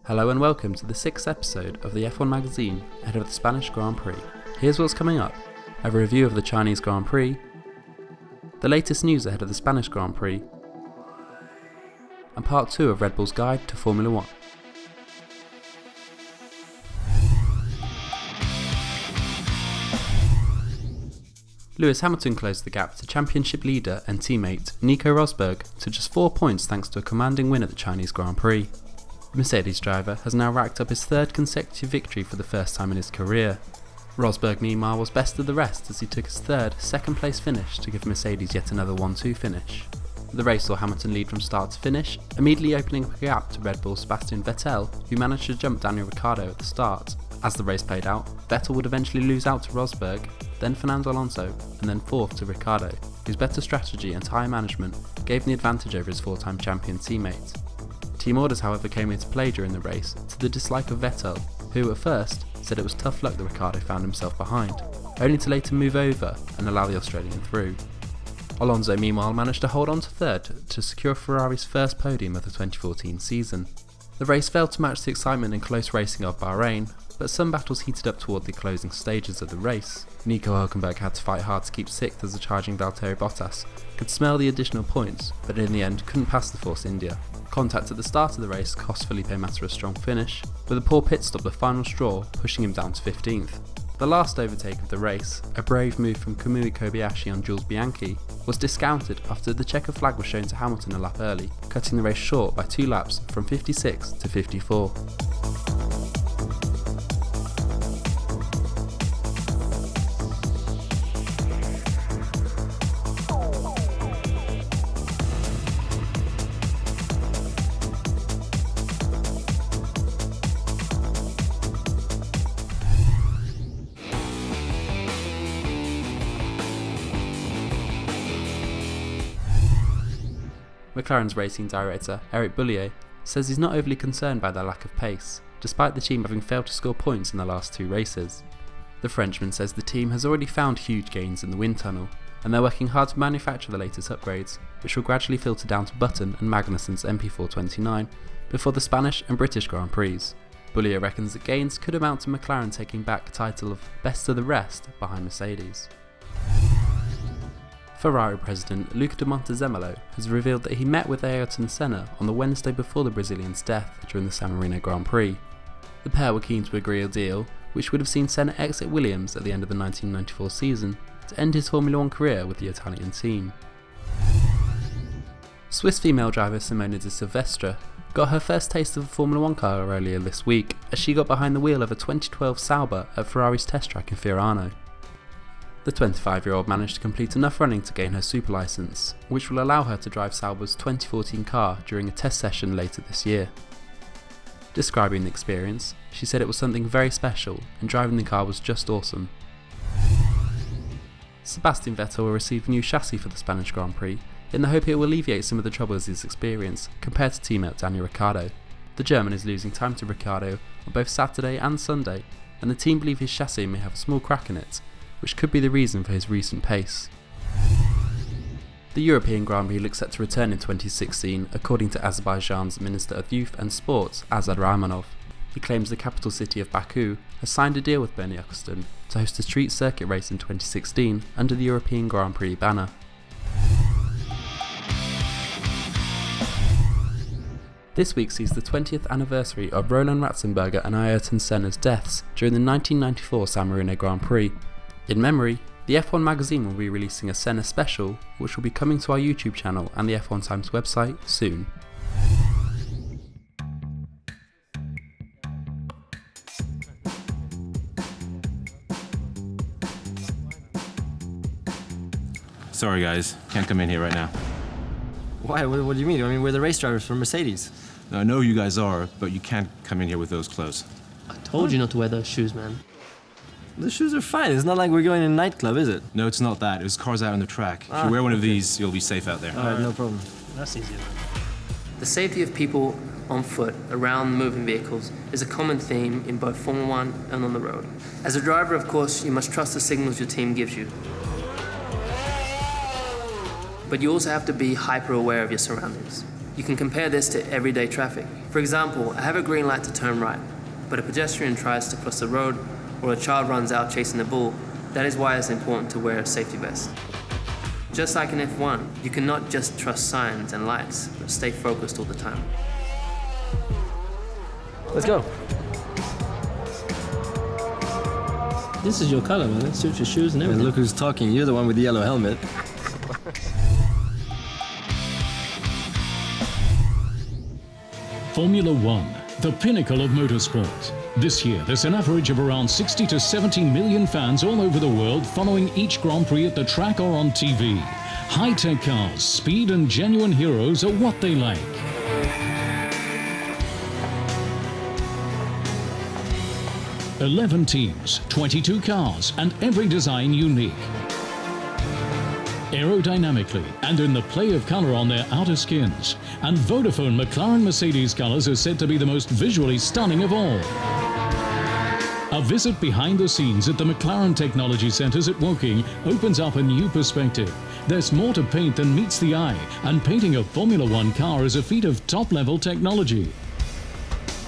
Hello and welcome to the 6th episode of the F1 magazine ahead of the Spanish Grand Prix. Here's what's coming up: a review of the Chinese Grand Prix, the latest news ahead of the Spanish Grand Prix, and part 2 of Red Bull's guide to Formula 1. Lewis Hamilton closed the gap to championship leader and teammate Nico Rosberg to just 4 points thanks to a commanding win at the Chinese Grand Prix. The Mercedes driver has now racked up his third consecutive victory for the first time in his career. Rosberg meanwhile was best of the rest as he took his third, second place finish to give Mercedes yet another 1-2 finish. The race saw Hamilton lead from start to finish, immediately opening up a gap to Red Bull's Sebastian Vettel, who managed to jump Daniel Ricciardo at the start. As the race played out, Vettel would eventually lose out to Rosberg, then Fernando Alonso, and then fourth to Ricciardo, whose better strategy and tyre management gave him the advantage over his four-time champion teammate. Team orders however came into play during the race, to the dislike of Vettel, who at first said it was tough luck that Ricciardo found himself behind, only to later move over and allow the Australian through. Alonso meanwhile managed to hold on to third to secure Ferrari's first podium of the 2014 season. The race failed to match the excitement and close racing of Bahrain, but some battles heated up toward the closing stages of the race. Nico Hülkenberg had to fight hard to keep 6th as the charging Valtteri Bottas could smell the additional points, but in the end couldn't pass the Force India. Contact at the start of the race cost Felipe Massa a strong finish, with a poor pit stop the final straw pushing him down to 15th. The last overtake of the race, a brave move from Kamui Kobayashi on Jules Bianchi, was discounted after the checker flag was shown to Hamilton a lap early, cutting the race short by 2 laps from 56 to 54. McLaren's racing director, Eric Boullier, says he's not overly concerned by their lack of pace, despite the team having failed to score points in the last 2 races. The Frenchman says the team has already found huge gains in the wind tunnel, and they're working hard to manufacture the latest upgrades, which will gradually filter down to Button and Magnussen's MP429 before the Spanish and British Grand Prix. Boullier reckons that gains could amount to McLaren taking back the title of best of the rest behind Mercedes. Ferrari president Luca de Montezemolo has revealed that he met with Ayrton Senna on the Wednesday before the Brazilian's death during the San Marino Grand Prix. The pair were keen to agree a deal which would have seen Senna exit Williams at the end of the 1994 season to end his Formula 1 career with the Italian team. Swiss female driver Simona de Silvestro got her first taste of a Formula 1 car earlier this week as she got behind the wheel of a 2012 Sauber at Ferrari's test track in Fiorano. The 25-year-old managed to complete enough running to gain her super license, which will allow her to drive Sauber's 2014 car during a test session later this year. Describing the experience, she said it was something very special and driving the car was just awesome. Sebastian Vettel will receive a new chassis for the Spanish Grand Prix in the hope it will alleviate some of the troubles he's experienced compared to teammate Daniel Ricciardo. The German is losing time to Ricciardo on both Saturday and Sunday, and the team believe his chassis may have a small crack in it, which could be the reason for his recent pace. The European Grand Prix looks set to return in 2016 according to Azerbaijan's Minister of Youth and Sports, Azad Rahmanov. He claims the capital city of Baku has signed a deal with Bernie Ecclestone to host a street circuit race in 2016 under the European Grand Prix banner. This week sees the 20th anniversary of Roland Ratzenberger and Ayrton Senna's deaths during the 1994 San Marino Grand Prix. In memory, the F1 magazine will be releasing a Senna Special, which will be coming to our YouTube channel and the F1 Times website soon. Sorry guys, can't come in here right now. Why? What do you mean? I mean, we're the race drivers from Mercedes. I know you guys are, but you can't come in here with those clothes. I told you not to wear those shoes, man. The shoes are fine. It's not like we're going in a nightclub, is it? No, it's not that. There's cars out on the track. If you wear one of these, you'll be safe out there. All right, no problem. That's easier. The safety of people on foot around moving vehicles is a common theme in both Formula 1 and on the road. As a driver, of course, you must trust the signals your team gives you. But you also have to be hyper aware of your surroundings. You can compare this to everyday traffic. For example, I have a green light to turn right, but a pedestrian tries to cross the road or a child runs out chasing the bull. That is why it's important to wear a safety vest. Just like in F1, you cannot just trust signs and lights, but stay focused all the time. Let's go. This is your color, man. It suits your shoes and everything. And look who's talking. You're the one with the yellow helmet. Formula One, the pinnacle of motorsport. This year, there's an average of around 60 to 70 million fans all over the world following each Grand Prix at the track or on TV. High-tech cars, speed and genuine heroes are what they like. "11 teams, 22 cars, and every design unique. Aerodynamically and in the play of colour on their outer skins. And Vodafone McLaren Mercedes colours are said to be the most visually stunning of all. A visit behind the scenes at the McLaren Technology Centres at Woking opens up a new perspective. There's more to paint than meets the eye, and painting a Formula One car is a feat of top-level technology.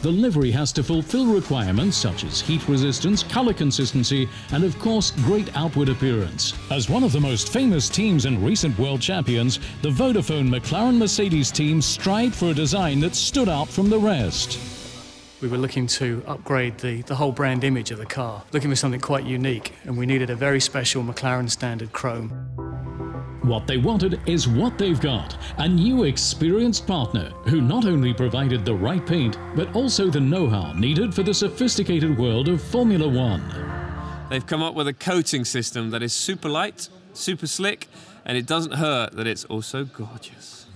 The livery has to fulfill requirements such as heat resistance, colour consistency, and of course, great outward appearance. As one of the most famous teams and recent world champions, the Vodafone McLaren Mercedes team strive for a design that stood out from the rest. We were looking to upgrade the whole brand image of the car, looking for something quite unique, and we needed a very special McLaren standard chrome. What they wanted is what they've got, a new experienced partner who not only provided the right paint, but also the know-how needed for the sophisticated world of Formula One. They've come up with a coating system that is super light, super slick, and it doesn't hurt that it's also gorgeous.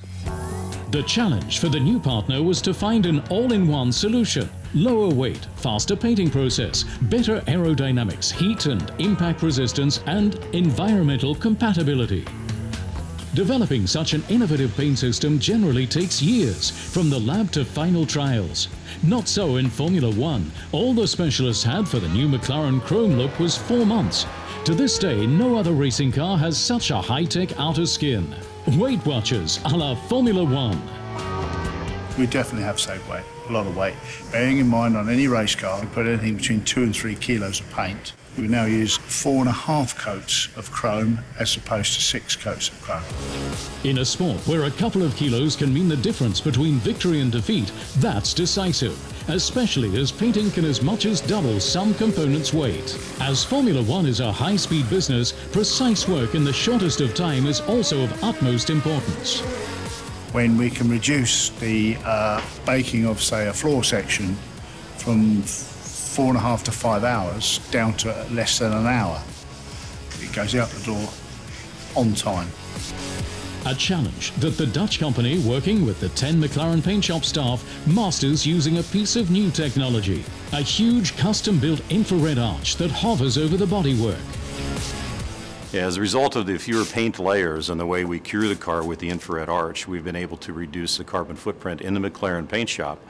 The challenge for the new partner was to find an all-in-one solution. Lower weight, faster painting process, better aerodynamics, heat and impact resistance, and environmental compatibility. Developing such an innovative paint system generally takes years, from the lab to final trials. Not so in Formula One. All the specialists had for the new McLaren chrome look was 4 months. To this day, no other racing car has such a high-tech outer skin. Weight Watchers a la Formula One. We definitely have saved weight, a lot of weight. Bearing in mind on any race car, we put anything between 2 and 3 kilos of paint. We now use 4.5 coats of chrome as opposed to 6 coats of chrome. In a sport where a couple of kilos can mean the difference between victory and defeat, that's decisive, especially as painting can as much as double some components' weight. As Formula One is a high-speed business, precise work in the shortest of time is also of utmost importance. When we can reduce the baking of, say, a floor section from 4.5 to 5 hours down to less than an hour, it goes out the door on time. A challenge that the Dutch company, working with the 10 McLaren paint shop staff, masters using a piece of new technology. A huge custom-built infrared arch that hovers over the bodywork. Yeah, as a result of the fewer paint layers and the way we cure the car with the infrared arch, we've been able to reduce the carbon footprint in the McLaren paint shop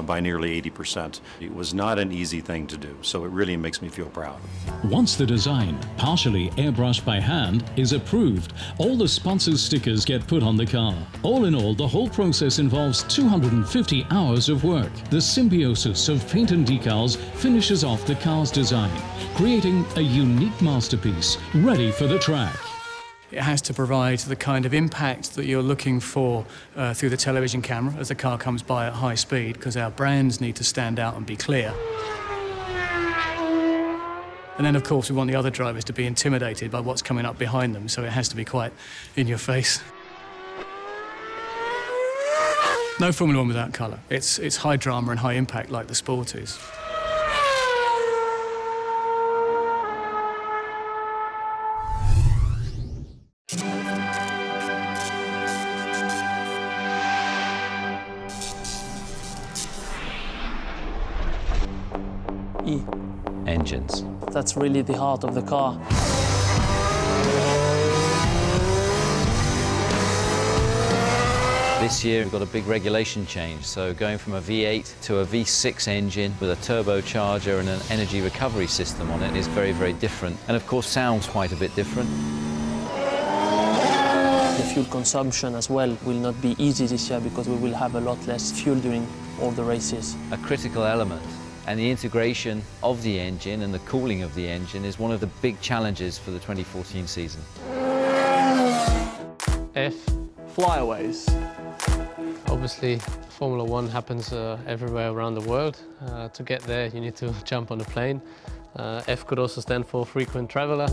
by nearly 80%. It was not an easy thing to do, so it really makes me feel proud. Once the design, partially airbrushed by hand, is approved, all the sponsors' stickers get put on the car. All in all, the whole process involves 250 hours of work. The symbiosis of paint and decals finishes off the car's design, creating a unique masterpiece ready for the track. It has to provide the kind of impact that you're looking for through the television camera as the car comes by at high speed, because our brands need to stand out and be clear. And then, of course, we want the other drivers to be intimidated by what's coming up behind them, so it has to be quite in your face. No Formula One without colour. It's high drama and high impact like the sport is. Engines. That's really the heart of the car. This year we've got a big regulation change, so going from a V8 to a V6 engine with a turbocharger and an energy recovery system on it is very, very different, and of course sounds quite a bit different. The fuel consumption as well will not be easy this year because we will have a lot less fuel during all the races. A critical element, and the integration of the engine and the cooling of the engine is one of the big challenges for the 2014 season. F. Flyaways. Obviously, Formula One happens everywhere around the world. To get there, you need to jump on a plane. F could also stand for frequent traveller.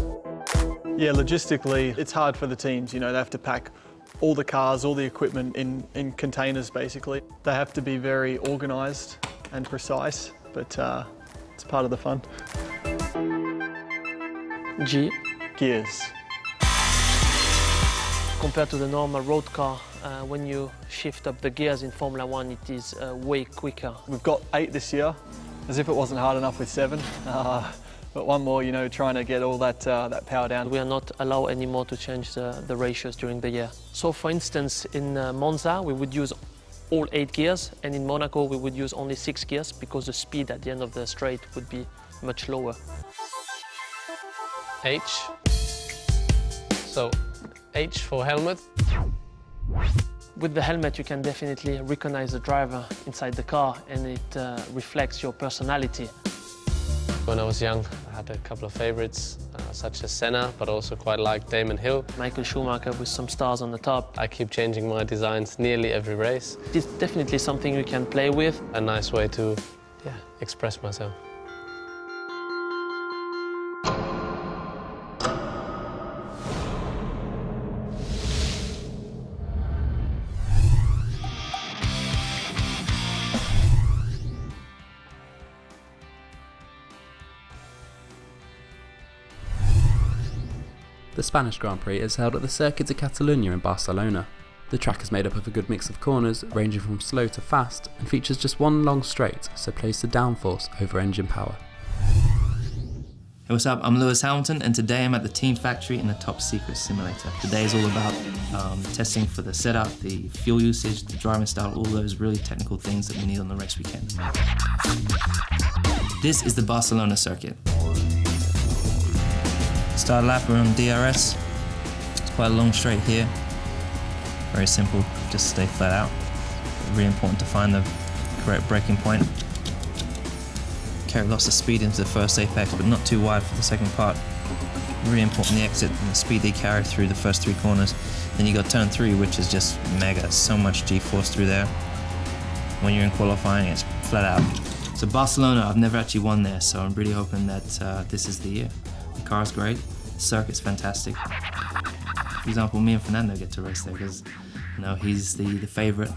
Yeah, logistically, it's hard for the teams. You know, they have to pack all the cars, all the equipment in containers, basically. They have to be very organised and precise, but it's part of the fun. G. Gears. Compared to the normal road car, when you shift up the gears in Formula One, it is way quicker. We've got 8 this year, as if it wasn't hard enough with 7. But one more, you know, trying to get all that power down. We are not allowed anymore to change the ratios during the year. So, for instance, in Monza, we would use all 8 gears, and in Monaco, we would use only 6 gears because the speed at the end of the straight would be much lower. H. So, H for helmet. With the helmet, you can definitely recognize the driver inside the car, and it reflects your personality. When I was young, I had a couple of favorites, such as Senna, but also quite like Damon Hill. Michael Schumacher with some stars on the top. I keep changing my designs nearly every race. It's definitely something you can play with. A nice way to express myself. The Spanish Grand Prix is held at the Circuit de Catalunya in Barcelona. The track is made up of a good mix of corners, ranging from slow to fast, and features just one long straight, so plays to downforce over engine power. Hey, what's up? I'm Lewis Hamilton, and today I'm at the Team Factory in the Top Secret Simulator. Today is all about testing for the setup, the fuel usage, the driving style, all those really technical things that we need on the race weekend. This is the Barcelona circuit. Start lap, we're on DRS. It's quite a long straight here. Very simple, just stay flat out. Really important to find the correct braking point. Carry lots of speed into the first apex, but not too wide for the second part. Really important the exit and the speed they carry through the first 3 corners. Then you got turn 3, which is just mega, so much G-force through there. When you're in qualifying, it's flat out. So Barcelona, I've never actually won there, so I'm really hoping that this is the year. The car's great, the circuit's fantastic. For example, me and Fernando get to race there because he's the favourite,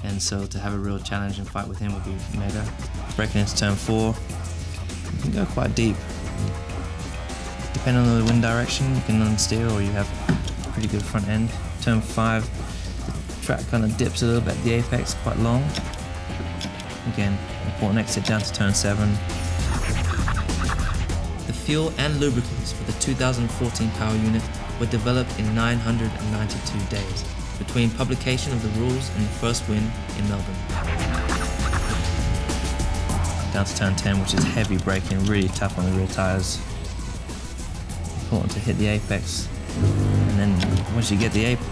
and so to have a real challenge and fight with him would be mega. Breaking into turn 4, you can go quite deep. Depending on the wind direction, you can understeer or you have a pretty good front end. Turn 5, the track kind of dips a little bit, the apex quite long. Again, important exit down to turn 7. The fuel and lubricants for the 2014 power unit were developed in 992 days, between publication of the rules and the first win in Melbourne. Down to turn 10, which is heavy braking, really tough on the rear tyres. Important to hit the apex, and then once you get the apex,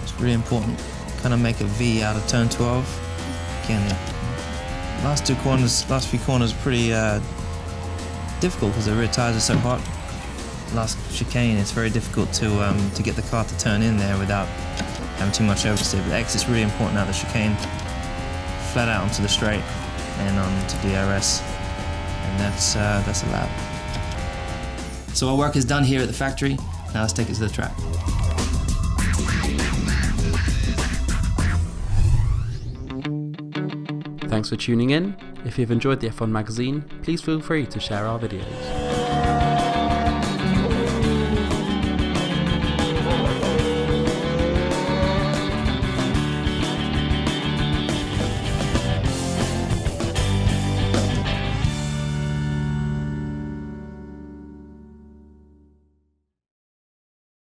it's really important, kind of make a V out of turn 12. Again, last few corners are pretty difficult because the rear tyres are so hot. Last chicane, it's very difficult to get the car to turn in there without having too much oversteer. But the exit is really important now. The chicane, flat out onto the straight and onto DRS, and that's a lap. So our work is done here at the factory. Now let's take it to the track. Thanks for tuning in. If you've enjoyed the F1 magazine, please feel free to share our videos.